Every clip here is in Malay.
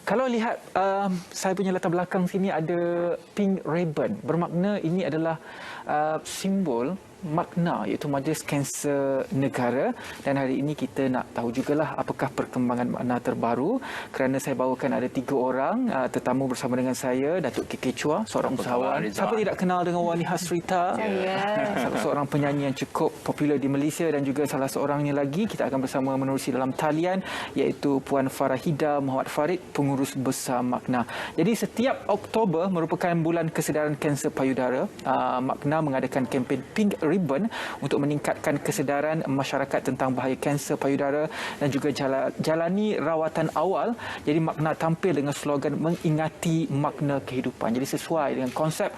Kalau lihat saya punya latar belakang sini ada pink ribbon, bermakna ini adalah simbol makna iaitu Majlis Kanser Negara, dan hari ini kita nak tahu jugalah apakah perkembangan makna terbaru. Kerana saya bawakan ada 3 orang tetamu bersama dengan saya, Datuk K.K. Chua, seorang usahawan. Siapa tidak kenal dengan Wani Hasrita? Salah seorang penyanyi yang cukup popular di Malaysia, dan juga salah seorangnya lagi kita akan bersama menerusi dalam talian iaitu Puan Farahida Muhammad Farid, Pengurus Besar Makna. Jadi setiap Oktober merupakan bulan kesedaran kanser payudara. Makna mengadakan kempen Pink Ribbon untuk meningkatkan kesedaran masyarakat tentang bahaya kanser payudara dan juga jalani rawatan awal. Jadi Makna tampil dengan slogan mengingati makna kehidupan. Jadi sesuai dengan konsep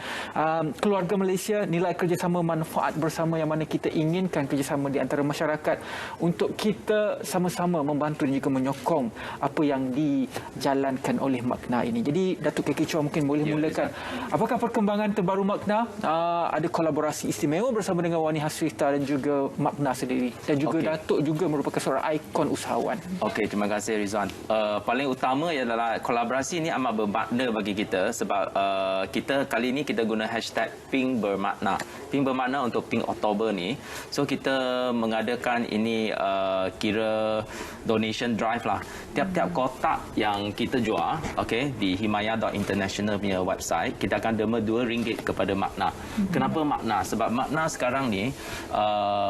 keluarga Malaysia, nilai kerjasama manfaat bersama, yang mana kita inginkan kerjasama di antara masyarakat untuk kita sama-sama membantu dan juga menyokong apa yang dijalankan oleh Makna ini. Jadi Datuk K.K. Chua mungkin boleh mulakan. Apakah perkembangan terbaru Makna? Ada kolaborasi istimewa bersama dengan Wani Hasrita dan juga Makna sendiri, dan juga Datuk juga merupakan seorang ikon usahawan. Okey, terima kasih Rizwan. Paling utama ialah kolaborasi ini amat bermakna bagi kita sebab kita kali ini kita guna hashtag Pink Bermakna. Pink bermakna untuk Pink Oktober ni. So kita mengadakan ini kira donation drive lah. Tiap-tiap kotak yang kita jual, di himaya.international punya website, kita akan derma RM2 kepada Makna. Kenapa Makna? Sebab Makna sekarang ni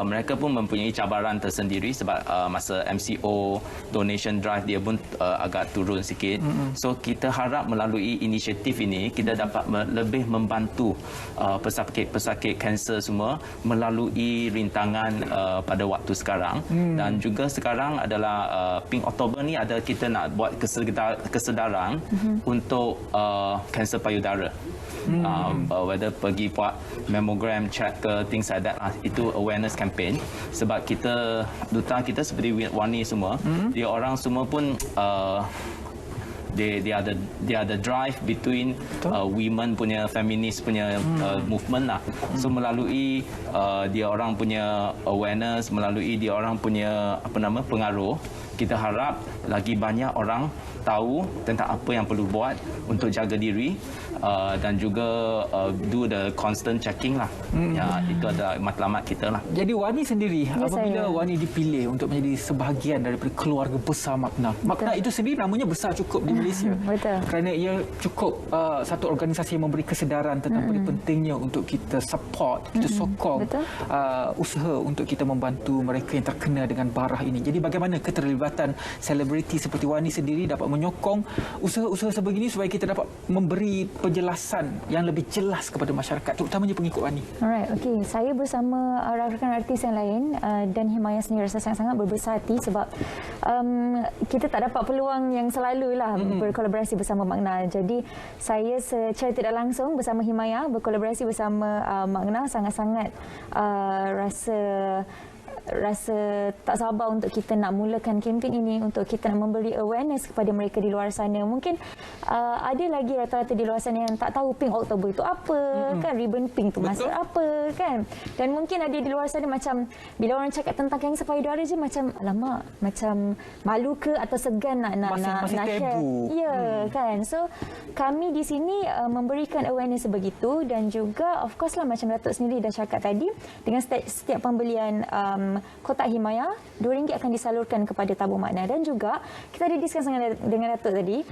mereka pun mempunyai cabaran tersendiri sebab masa MCO donation drive dia pun agak turun sikit. So kita harap melalui inisiatif ini kita dapat lebih membantu pesakit-pesakit kanser semua melalui rintangan pada waktu sekarang. Dan juga sekarang adalah Pink Oktober ni ada kita nak buat kesedaran untuk kanser payudara. Whether pergi buat mammogram check ke things like that, itu awareness campaign. Sebab kita duta kita seperti Wani semua, dia orang semua pun dia ada drive between women punya feminist punya movement lah. So melalui dia orang punya awareness, melalui dia orang punya pengaruh, kita harap lagi banyak orang tahu tentang apa yang perlu buat untuk jaga diri dan juga do the constant checking lah. Ya, itu adalah matlamat kita lah. Jadi Wani sendiri, apabila Wani dipilih untuk menjadi sebahagian daripada keluarga besar Makna, Makna itu sendiri namanya besar cukup di Malaysia. Kerana ia cukup satu organisasi yang memberi kesedaran tentang pentingnya untuk kita support, kita sokong usaha untuk kita membantu mereka yang terkena dengan barah ini. Jadi bagaimana keterlibatan selebriti seperti Wani sendiri dapat menyokong usaha-usaha sebegini supaya kita dapat memberi penjelasan yang lebih jelas kepada masyarakat, terutamanya pengikut Wani. Alright, okey. Saya bersama rakan artis yang lain dan Himaya sendiri rasa sangat-sangat berbesar hati sebab kita tak dapat peluang yang selalulah berkolaborasi bersama Makna. Jadi saya secara tidak langsung bersama Himaya berkolaborasi bersama Makna sangat-sangat rasa tak sabar untuk kita nak mulakan kempen ini, untuk kita nak memberi awareness kepada mereka di luar sana. Mungkin ada lagi rata-rata di luar sana yang tak tahu Pink Oktober itu apa, kan, ribbon pink tu maksud apa, kan. Dan mungkin ada di luar sana macam bila orang cakap tentang kanser payudara je macam alamak, macam malu ke atau segan nak share. Ya, kan. So kami di sini memberikan awareness begitu, dan juga of course lah macam Datuk sendiri dah cakap tadi, dengan setiap pembelian kotak Himaya, RM2 akan disalurkan kepada tabung Makna. Dan juga kita ada diskus dengan Datuk tadi,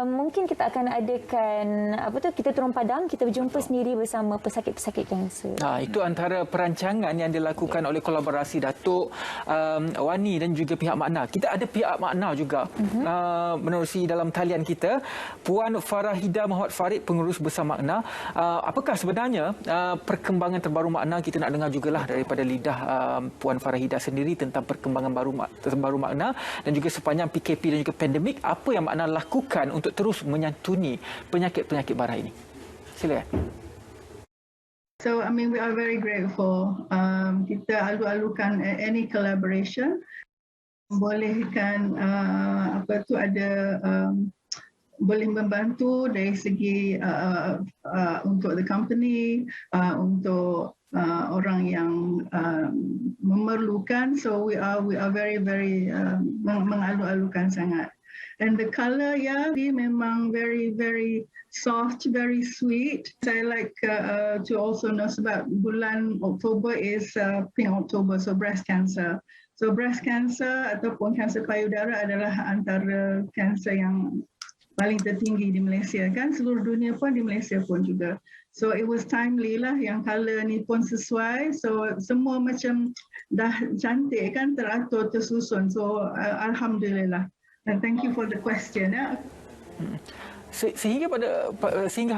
mungkin kita akan adakan kita turun padang, kita berjumpa sendiri bersama pesakit-pesakit kanser. Itu antara perancangan yang dilakukan oleh kolaborasi Datuk, Wani dan juga pihak Makna. Kita ada pihak Makna juga menerusi dalam talian kita, Puan Farahida Muhammad Farid, Pengurus Besar Makna. Apakah sebenarnya perkembangan terbaru Makna? Kita nak dengar jugalah daripada lidah Puan Farahida sendiri tentang perkembangan terbaru Makna, dan juga sepanjang PKP dan juga pandemik, apa yang Makna lakukan untuk terus menyantuni penyakit-penyakit barah ini. Silakan. So, we are very grateful. Kita alu-alukan any collaboration, bolehkan boleh membantu dari segi untuk the company, untuk orang yang memerlukan. So we are very mengalu-alukan sangat. And the color, yeah, dia memang very, very soft, very sweet. I like to also know sebab bulan Oktober is Pink October, so breast cancer. So breast cancer ataupun kanser payudara adalah antara kanser yang paling tertinggi di Malaysia kan, seluruh dunia pun, di Malaysia pun juga. So it was timely lah yang color ni pun sesuai. So semua macam dah cantik kan, teratur, tersusun. So alhamdulillah. And thank you for the question. Ya. Sehingga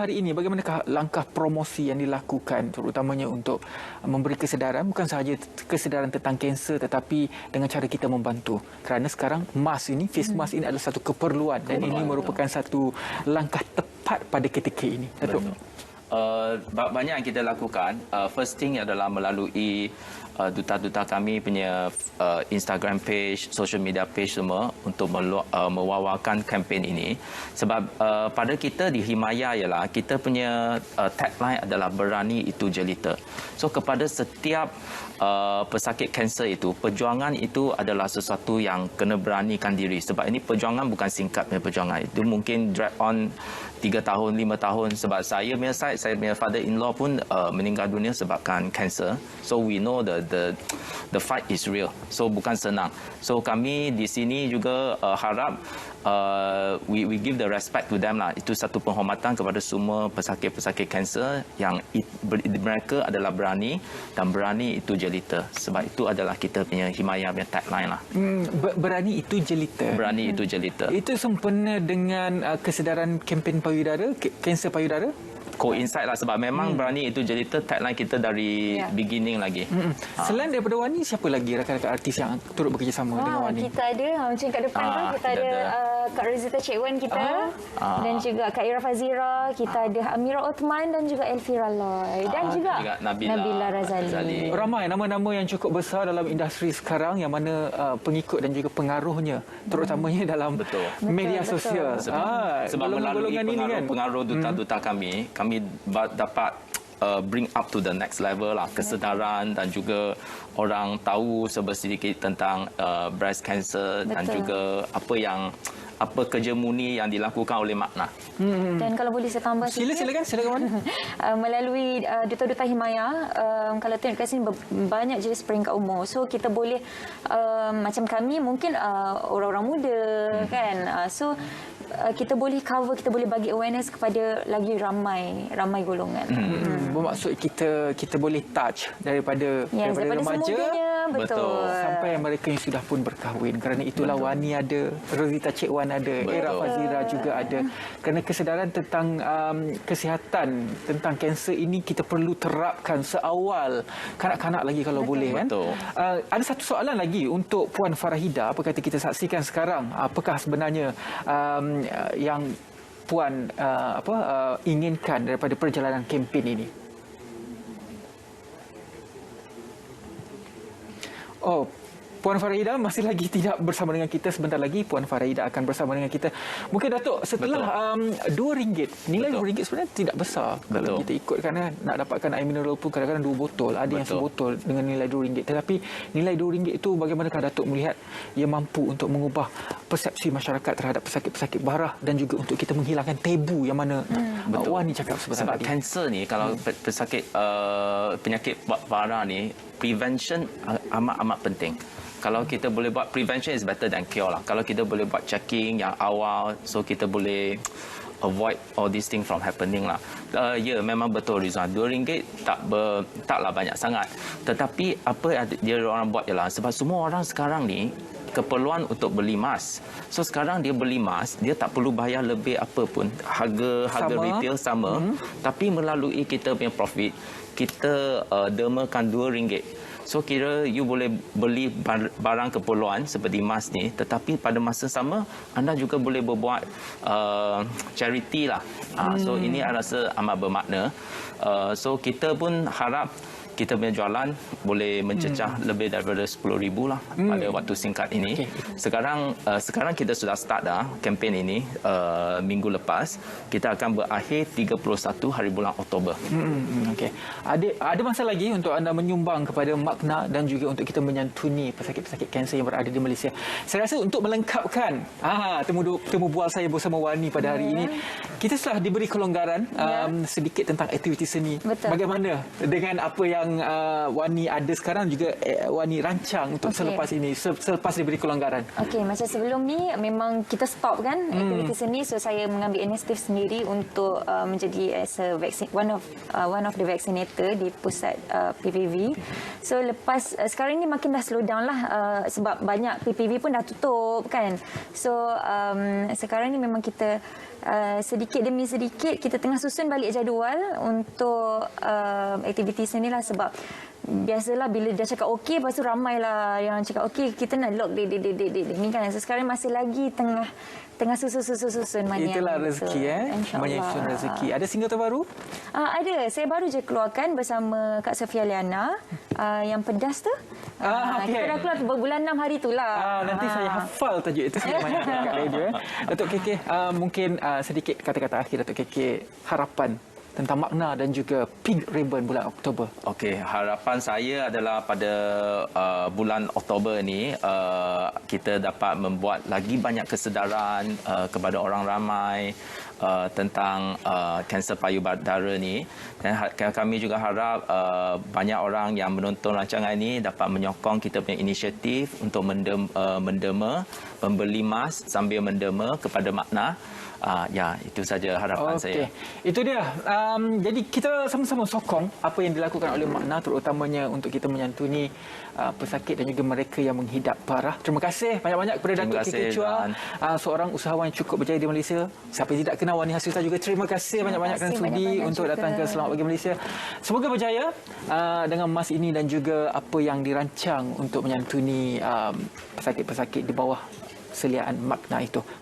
hari ini, bagaimanakah langkah promosi yang dilakukan terutamanya untuk memberi kesedaran, bukan sahaja kesedaran tentang kanser tetapi dengan cara kita membantu. Kerana sekarang mask ini, face mask ini adalah satu keperluan dan ini merupakan satu langkah tepat pada ketika ini. Datuk. Banyak yang kita lakukan. First thing adalah melalui duta-duta kami punya Instagram page, social media page semua untuk mewawarkan kempen ini. Sebab pada kita di Himayah ialah kita punya tagline adalah berani itu jelita. So kepada setiap pesakit kanser itu, perjuangan itu adalah sesuatu yang kena beranikan diri. Sebab ini perjuangan bukan singkat punya perjuangan. Itu mungkin drag on 3 tahun, 5 tahun. Sebab saya punya father-in-law pun meninggal dunia sebabkan kanser. So we know the fight is real. So bukan senang. So kami di sini juga harap we give the respect to them lah. Itu satu penghormatan kepada semua pesakit-pesakit kanser yang mereka adalah berani dan berani itu jelita. Sebab itu adalah kita punya Himayah punya tagline lah. Berani itu jelita. Berani itu jelita. Itu sempena dengan kesedaran kempen payudara, kanser payudara? Coincide lah sebab memang berani itu jelita tagline kita dari beginning lagi. Selain daripada Wani, siapa lagi rakan-rakan artis yang turut bekerjasama dengan Wani? Kita ada macam kat depan tu kita ada Kak Rozita Cik Wan kita dan juga Kak Ira Fazira, kita ada Amira Othman dan juga Elvira Loy dan juga Nabila Razali. Ramai nama-nama yang cukup besar dalam industri sekarang yang mana pengikut dan juga pengaruhnya terutamanya dalam media sosial. Sebab melalui pengaruh duta-duta kami dapat bring up to the next level lah, kesedaran dan juga orang tahu sedikit tentang breast cancer dan juga apa kerja murni yang dilakukan oleh Makna. Dan kalau boleh saya tambah silakan melalui duta-duta Himayah, kalau tengok kat sini banyak jenis peringkat umur. So kita boleh macam kami mungkin orang-orang muda kan. So kita boleh cover, kita boleh bagi awareness kepada lagi ramai golongan. Bermaksud kita boleh touch daripada remaja betul sampai mereka yang sudah pun berkahwin. Kerana itulah Wani ada, Rozita Cik Wan ada, Ira Fazira juga ada. Kerana kesedaran tentang kesihatan tentang kanser ini kita perlu terapkan seawal kanak-kanak lagi kalau boleh kan. Ada satu soalan lagi untuk Puan Farahida, apa kata kita saksikan sekarang, apakah sebenarnya yang Puan inginkan daripada perjalanan kempen ini? Oh, Puan Farahida masih lagi tidak bersama dengan kita. Sebentar lagi Puan Farahida akan bersama dengan kita. Mungkin Datuk, setelah RM2, nilai RM2 sebenarnya tidak besar. Kalau kita ikut, kerana nak dapatkan air mineral pun kadang-kadang 2 botol. Ada yang sebotol dengan nilai RM2. Tetapi nilai RM2 itu bagaimanakah Datuk melihat ia mampu untuk mengubah persepsi masyarakat terhadap pesakit-pesakit barah dan juga untuk kita menghilangkan tabu yang mana Wani cakap sebentar sebab tadi. kanser ni, kalau pesakit penyakit barah ni, prevention amat penting. Kalau kita boleh buat prevention is better than cure lah. Kalau kita boleh buat checking yang awal, so kita boleh avoid all these things from happening lah. Ya, memang betul Rizwan. RM2 taklah banyak sangat. Tetapi apa yang dia orang buat ialah sebab semua orang sekarang ni keperluan untuk beli mask. So sekarang dia beli mask, dia tak perlu bayar lebih apa pun. Harga retail sama. Tapi melalui kita punya profit, kita dermakan RM2. So kira you boleh beli barang keperluan seperti mask ni, tetapi pada masa sama anda juga boleh berbuat charity lah. So ini saya rasa amat bermakna. So kita pun harap kita punya jualan boleh mencecah lebih daripada 10,000 lah pada waktu singkat ini. Sekarang kita sudah start dah kempen ini minggu lepas. Kita akan berakhir 31 hari bulan Oktober. Okey. Ada masa lagi untuk anda menyumbang kepada Makna dan juga untuk kita menyantuni pesakit-pesakit kanser yang berada di Malaysia. Saya rasa untuk melengkapkan temu bual saya bersama Wani pada hari ini, kita telah diberi kelonggaran sedikit tentang aktiviti seni. Betul. Bagaimana dengan apa yang Wani ada sekarang juga Wani rancang untuk selepas ini, selepas diberi kelonggaran? Okey, macam sebelum ni memang kita stop kan aktiviti seni, so saya mengambil inisiatif sendiri untuk menjadi as a one of the vaccinator di pusat PPV. So lepas sekarang ni makin dah slow down lah sebab banyak PPV pun dah tutup kan. So sekarang ni memang kita sedikit demi sedikit kita tengah susun balik jadual untuk aktiviti seni lah, sebab biasalah bila dah cakap okey, lepas tu ramailah yang cakap okey kita nak lock date ni kan. So sekarang masih lagi tengah susun mana itulah yang rezeki menyusun rezeki. Ada single terbaru? Ada, saya baru je keluarkan bersama Kak Sofia Liana yang pedas tu. Kita dah keluar bulan 6 hari tu lah. Nanti saya hafal tajuk itu saya main kat radio. Datuk KK, mungkin sedikit kata-kata akhir Datuk KK, harapan tentang Makna dan juga Pink Ribbon bulan Oktober. Okey, harapan saya adalah pada bulan Oktober ni kita dapat membuat lagi banyak kesedaran kepada orang ramai tentang kanser payudara ni. Dan kami juga harap banyak orang yang menonton rancangan ini dapat menyokong kita punya inisiatif untuk mendema, membeli mask sambil mendema kepada Makna. Itu saja harapan saya. Itu dia. Jadi kita sama-sama sokong apa yang dilakukan oleh Makna, terutamanya untuk kita menyantuni pesakit dan juga mereka yang menghidap parah. Terima kasih banyak-banyak kepada Datuk KK Chua, seorang usahawan yang cukup berjaya di Malaysia. Siapa yang tidak kenal Wani Hasrita juga terima kasih banyak-banyak kerana sudi untuk datang ke Selamat Pagi Malaysia. Semoga berjaya dengan mas ini dan juga apa yang dirancang untuk menyantuni pesakit-pesakit di bawah seliaan Makna itu.